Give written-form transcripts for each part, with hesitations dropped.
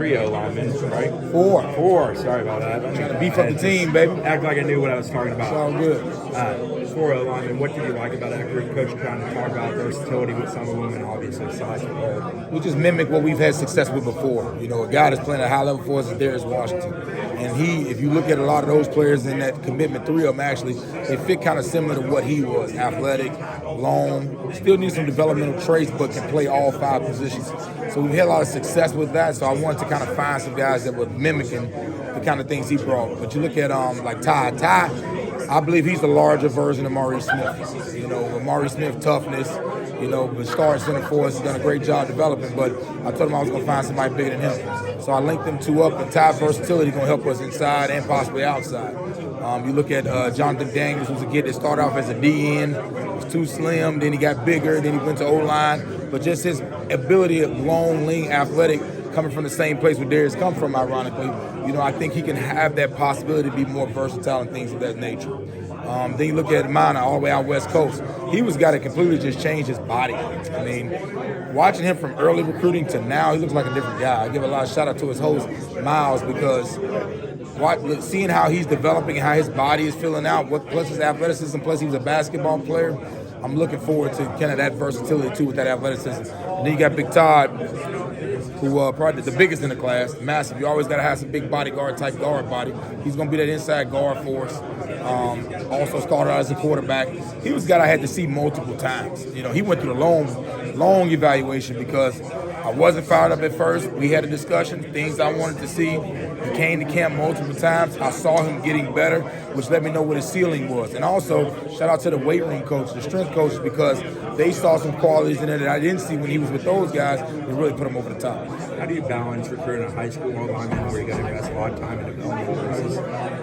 Three O-linemen, right? Four. Sorry about that. Trying to beef up the team, baby. Act like I knew what I was talking about. It's all good. Four O-linemen. What did you like about that group? Coach trying to talk about versatility with some of them and obviously size and role. We just mimic what we've had success with before. You know, a guy that's playing at a high level for us is Darius Washington. And if you look at a lot of those players in that commitment, three of them actually, they fit kind of similar to what he was. Athletic, long, still needs some developmental traits, but can play all five positions. So we've had a lot of success with that. So I wanted to kind of find some guys that were mimicking the kind of things he brought. But you look at like Ty, I believe he's the larger version of Maurice Smith. You know, with Maurice Smith toughness, you know, but starting center for us, he's done a great job developing, but I told him I was going to find somebody bigger than him. So I linked them two up, and Ty's versatility going to help us inside and possibly outside. You look at Jonathan Daniels, who's a kid that started off as a DN, was too slim, then he got bigger, then he went to O-line, but just his ability of long, lean, athletic, coming from the same place where Darius come from, ironically, you know, I think he can have that possibility to be more versatile and things of that nature. Then you look at Mana all the way out West Coast. He was a guy that completely just changed his body. I mean, watching him from early recruiting to now, he looks like a different guy. I give a lot of shout out to his host, Miles, because seeing how he's developing and how his body is filling out, plus his athleticism, plus he was a basketball player, I'm looking forward to kind of that versatility too with that athleticism. And then you got Big Todd, who probably the biggest in the class, massive. You always got to have some big bodyguard type guard body. He's going to be that inside guard for us. Also started out as a quarterback. He was a guy I had to see multiple times. You know, he went through a long evaluation because I wasn't fired up at first. We had a discussion, things I wanted to see. He came to camp multiple times. I saw him getting better, which let me know what his ceiling was. And also, shout out to the weight room coach, the strength coach, because they saw some qualities in there that I didn't see when he was with those guys and really put him over the top. How do you balance recruiting a high school O-lineman where you got to invest a lot of time in development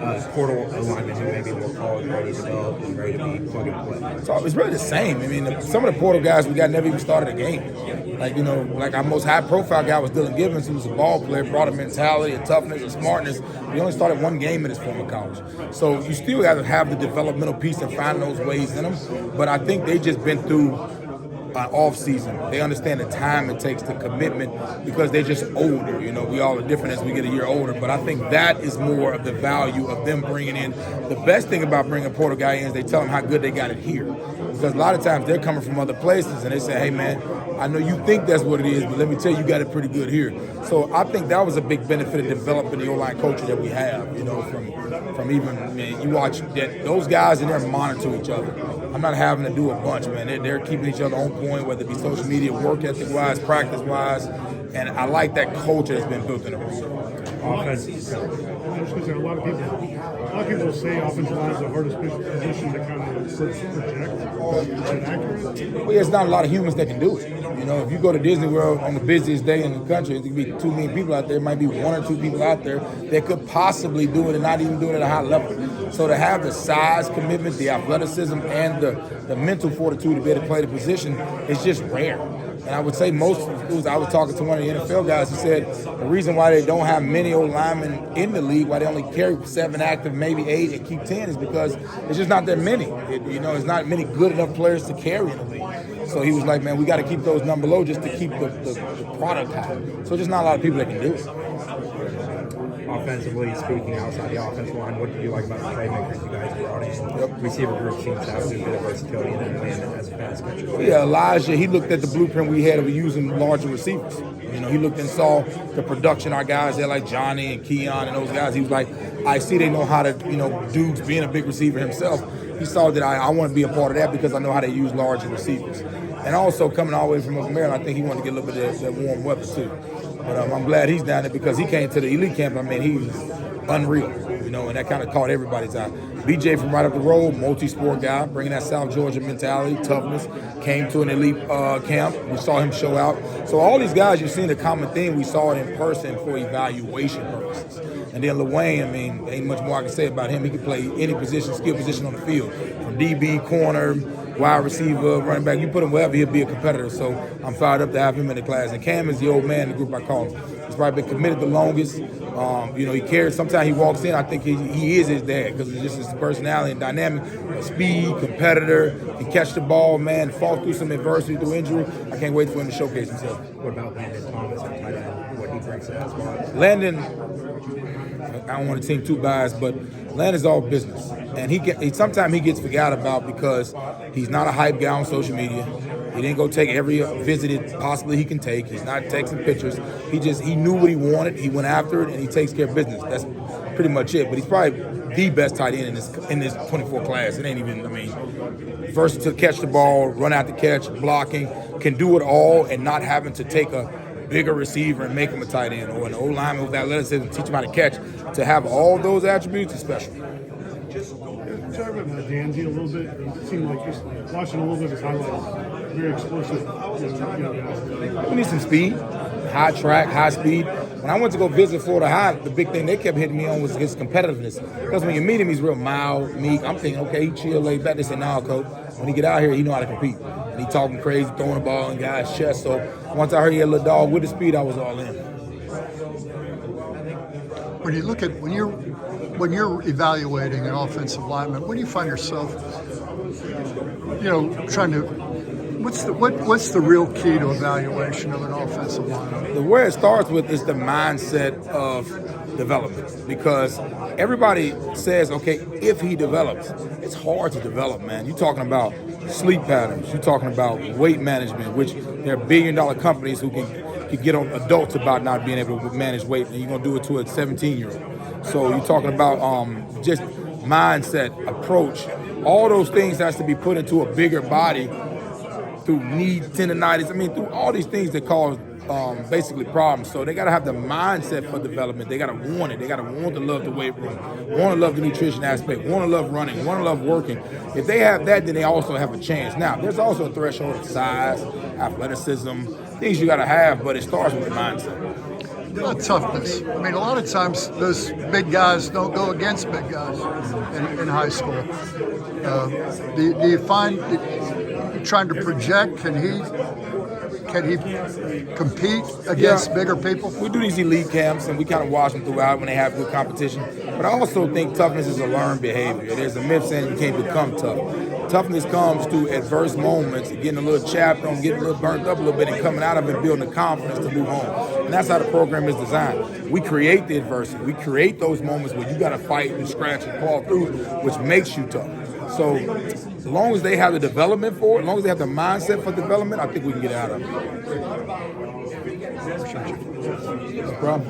versus portal O-linemen who may be more college ready, developed, and ready to be plug and play? So it's really the same. I mean, some of the portal guys we got never even started a game. Like, you know, like our most high-profile guy was Dylan Givens, who was a ball player, brought a mentality, a toughness, a smartness. He only started one game in his former college. So you still got to have the developmental piece and find those ways in them. But I think they just been through an off season. They understand the time it takes, the commitment, because they're just older. You know, we all are different as we get a year older, but I think that is more of the value of them bringing in. The best thing about bringing a portal guy in is they tell them how good they got it here, because a lot of times they're coming from other places and they say, hey man, I know you think that's what it is, but let me tell you, you got it pretty good here. So I think that was a big benefit of developing the O-line culture that we have, you know, from even, man, you watch that those guys in there monitor each other. I'm not having to do a bunch, man. They're keeping each other on point, whether it be social media, work ethic-wise, practice-wise, and I like that culture that's been built in the room. Offense. A lot of people say offensive line is the hardest position to kind of project. Is that accurate? Well, yeah, it's not a lot of humans that can do it. You know, if you go to Disney World on the busiest day in the country, there could be 2 million people out there. There might be 1 or 2 people out there that could possibly do it and not even do it at a high level. So to have the size commitment, the athleticism, and the mental fortitude to be able to play the position is just rare. And I would say I was talking to one of the NFL guys who said the reason why they don't have many old linemen in the league, why they only carry 7 active, maybe 8, and keep 10, is because it's just not that many. It's not many good enough players to carry in the league. So he was like, man, we got to keep those numbers low just to keep the product high. So there's not a lot of people that can do it. Offensively speaking, outside the offensive line, what did you like about the playmakers you guys brought in? Yep. Receiver group seems to have a bit of versatility and then land as a pass catcher. Yeah, Elijah, he looked at the blueprint we had of using larger receivers. You know, he looked and saw the production our guys had, like Johnny and Keon and those guys. He was like, I see they know how to, dudes being a big receiver himself. He saw that I want to be a part of that because I know how to use larger receivers. And also coming all the way from Maryland, I think he wanted to get a little bit of that warm weather too. But I'm glad he's down there because he came to the elite camp. I mean, he was unreal, and that kind of caught everybody's eye. BJ from right up the road, multi-sport guy, bringing that South Georgia mentality, toughness, came to an elite camp. We saw him show out. So all these guys, you've seen the common theme. We saw it in person for evaluation purposes. And then Lawayne, I mean, ain't much more I can say about him. He can play any position, skill position on the field, from DB, corner, wide receiver, running back. You put him wherever, he'll be a competitor. So I'm fired up to have him in the class. And Cam is the old man in the group, I call him. He's probably been committed the longest. He cares. Sometimes he walks in, I think he is his dad because it's just his personality and dynamic. Speed, competitor, he catch the ball, man, fought through some adversity, through injury. I can't wait for him to showcase himself. What about Landon Thomas at tight end? What he brings to that spot? Landon, I don't want to seem too biased, but Landon's all business. And sometimes he gets forgot about because he's not a hype guy on social media. He didn't go take every visit possibly he can take. He's not texting pictures. He knew what he wanted. He went after it, and he takes care of business. That's pretty much it. But he's probably the best tight end in this 24 class. It ain't even, versatile, catch the ball, run out the catch, blocking, can do it all and not having to take a bigger receiver and make him a tight end or an old lineman with athleticism, teach him how to catch. To have all those attributes is special. Talk about Danzy a little bit. It seemed like just watching a little bit of his highlights. Very explosive. We need some speed, high track, high speed. When I went to go visit Florida High, the big thing they kept hitting me on was his competitiveness. Because when you meet him, he's real mild, meek. I'm thinking, okay, he chill, laid back. They say, nah, coach. When he get out here, he know how to compete. And he talking crazy, throwing the ball in guys' chest. So once I heard he had a little dog with the speed, I was all in. When you look at when you're evaluating an offensive lineman, when do you find yourself, trying to what's the real key to evaluation of an offensive lineman? The where it starts with is the mindset of development, because everybody says, okay, if he develops, it's hard to develop, man. You're talking about sleep patterns. You're talking about weight management, which there are billion-dollar companies who can get on adults about not being able to manage weight, and you're going to do it to a 17-year-old. So you're talking about just mindset, approach. All those things has to be put into a bigger body through knee tendonitis. Through all these things that cause basically problems. So they got to have the mindset for development. They got to want it. They got to want to love the weight room, want to love the nutrition aspect, want to love running, want to love working. If they have that, then they also have a chance. Now, there's also a threshold of size, athleticism, things you got to have, but it starts with the mindset. Toughness. A lot of times those big guys don't go against big guys in high school. Do you find you're trying to project? Can he compete against bigger people? We do these elite camps, and we kind of watch them throughout when they have good competition. But I also think toughness is a learned behavior. There's a myth saying you can't become tough. Toughness comes through adverse moments, getting a little chapped on, getting a little burnt up a little bit, and coming out of it building the confidence to move on. And that's how the program is designed. We create the adversity. We create those moments where you got to fight and scratch and claw through, which makes you tough. So as long as they have the development for it, as long as they have the mindset for development, I think we can get out of it. No problem.